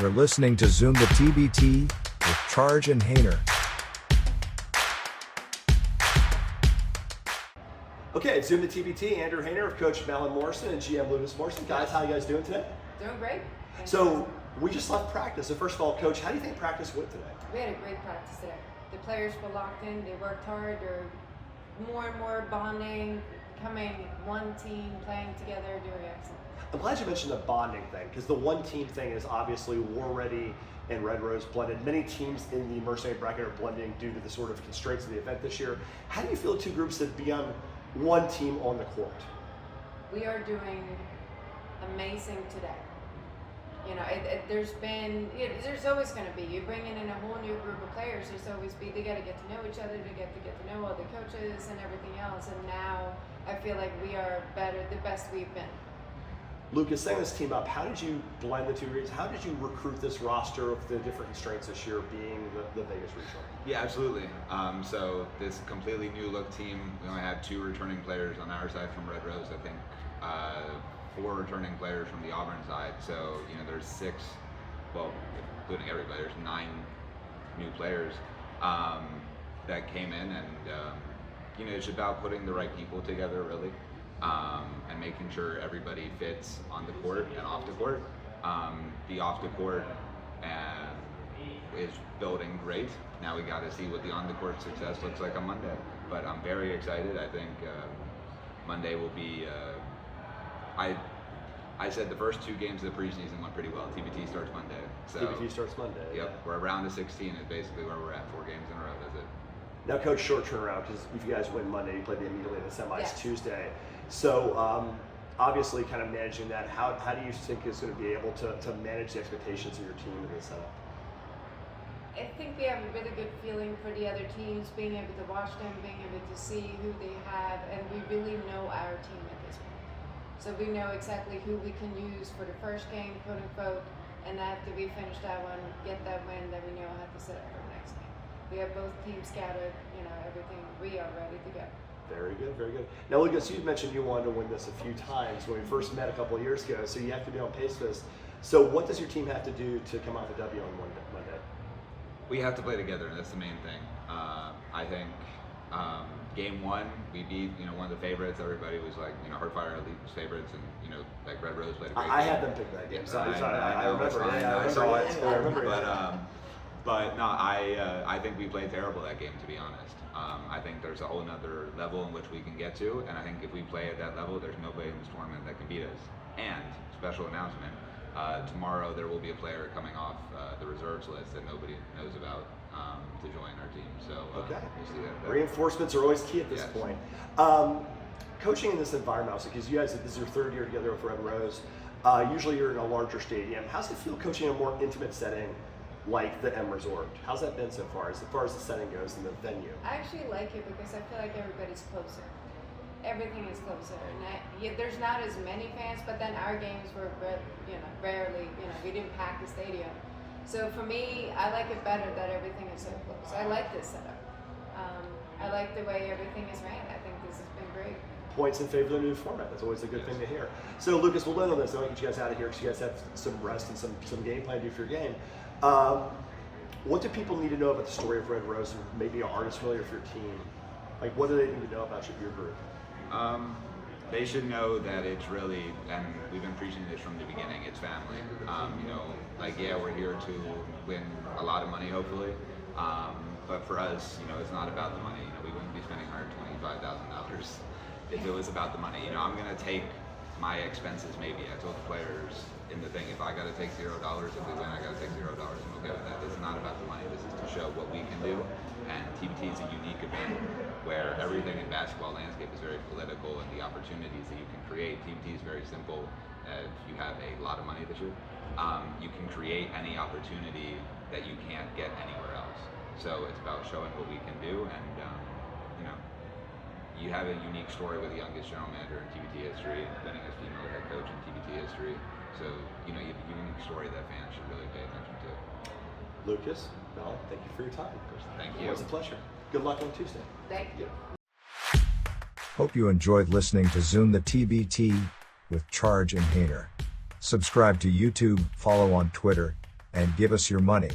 You're listening to Zoom the TBT with Charge and Hayner. Okay, it's Zoom the TBT. Andrew Hayner of Coach Malin Morrison and GM Lucas Morrison. Guys, how you guys doing today? Doing great. So we just left practice. So first of all, Coach, how do you think practice went today? We had a great practice today. The players were locked in. They worked hard. They're more and more bonding, becoming one team, playing together, doing excellent. I'm glad you mentioned the bonding thing, because the one team thing is obviously War Ready and Red Rose blended. Many teams in the mercenary bracket are blending due to the sort of constraints of the event this year. How do you feel two groups that be on one team on the court? We are doing amazing today. You know, there's always going to be, you're bringing in a whole new group of players, there's always be, they got to get to know each other, they get to know all the coaches and everything else, and now I feel like we are better, the best we've been. Lucas, setting this team up, how did you blend the two regions? How did you recruit this roster of the different constraints this year being the Vegas regional? Yeah, absolutely. So this completely new look team, we only have 2 returning players on our side from Red Rose, I think 4 returning players from the Auburn side. So, you know, there's 6, well, including everybody, there's 9 new players that came in, and you know, it's about putting the right people together, really. And making sure everybody fits on the court and off the court. The off the court is building great. Now we got to see what the on the court success looks like on Monday. But I'm very excited. I think Monday will be. I said the first 2 games of the preseason went pretty well. TBT starts Monday. So TBT starts Monday. Yep, Yeah. We're around the 16 is basically where we're at. 4 games in a row. That's it. Now, Coach, short turnaround, because if you guys win Monday, you play them immediately in the semis Yes. Tuesday. So obviously kind of managing that, how do you think is going to be able to manage the expectations of your team in this setup? I think we have a really good feeling for the other teams, being able to watch them, being able to see who they have, and we really know our team at this point. So we know exactly who we can use for the first game, quote unquote, and after we finish that one, get that win, then we know how to set up for the next game. We have both teams scouted, you know, everything, we are ready to go. Very good, very good. Now, Lucas, you mentioned you wanted to win this a few times when we first met a couple of years ago, so you have to be on pace for this. So what does your team have to do to come out with a W on Monday? We have to play together, and that's the main thing. I think game 1, we beat, you know, one of the favorites. Everybody was like, you know, Heartfire Elite was favorites, and, you know, like Red Rose played a great game. I had them pick that game, so I know, remember. it's fine. Yeah, I saw it. I remember. But no, I think we played terrible that game, to be honest. I think there's a whole nother level in which we can get to, and I think if we play at that level, there's nobody in this tournament that can beat us. And, special announcement, tomorrow there will be a player coming off the reserves list that nobody knows about to join our team. So okay. We'll see that. Reinforcements are always key at this Yes. point. Coaching in this environment, also, because you guys, this is your 3rd year together with Red Rose, usually you're in a larger stadium. How's it feel coaching in a more intimate setting like the M Resort? How's that been so far as the setting goes in the venue? I actually like it because I feel like everybody's closer. Everything is closer, and there's not as many fans. But then our games were, rarely, we didn't pack the stadium. So for me, I like it better that everything is so close. I like this setup. I like the way everything is ran. I think this has been great. Points in favor of the new format. That's always a good thing to hear. So Lucas, we'll end on this. I want to get you guys out of here because you guys have some rest and some game plan to do for your game. What do people need to know about the story of Red Rose, and maybe aren't as familiar with your team? Like, what do they need to know about your group? They should know that it's really, and we've been preaching this from the beginning, it's family. You know, like, yeah, we're here to win a lot of money, hopefully. But for us, you know, it's not about the money. You know, we wouldn't be spending $125,000 if it was about the money. You know, I'm gonna take my expenses maybe. I told the players in the thing, if I gotta take $0, if we win, I gotta take $0. I'm okay with that. This is not about the money. This is to show what we can do. And TBT is a unique event where everything in basketball landscape is very political, and the opportunities that you can create. TBT is very simple. If you have a lot of money this year, you can create any opportunity that you can't get anywhere else. So it's about showing what we can do, and you know, you have a unique story with the youngest general manager in TBT history, and the youngest female head coach in TBT history. So, you know, you have a unique story that fans should really pay attention to. Lucas, Mel, thank you for your time. Thank you. It was a pleasure. Good luck on Tuesday. Thank you. Hope you enjoyed listening to Zoom the TBT with Charge and Hayner. Subscribe to YouTube, follow on Twitter, and give us your money.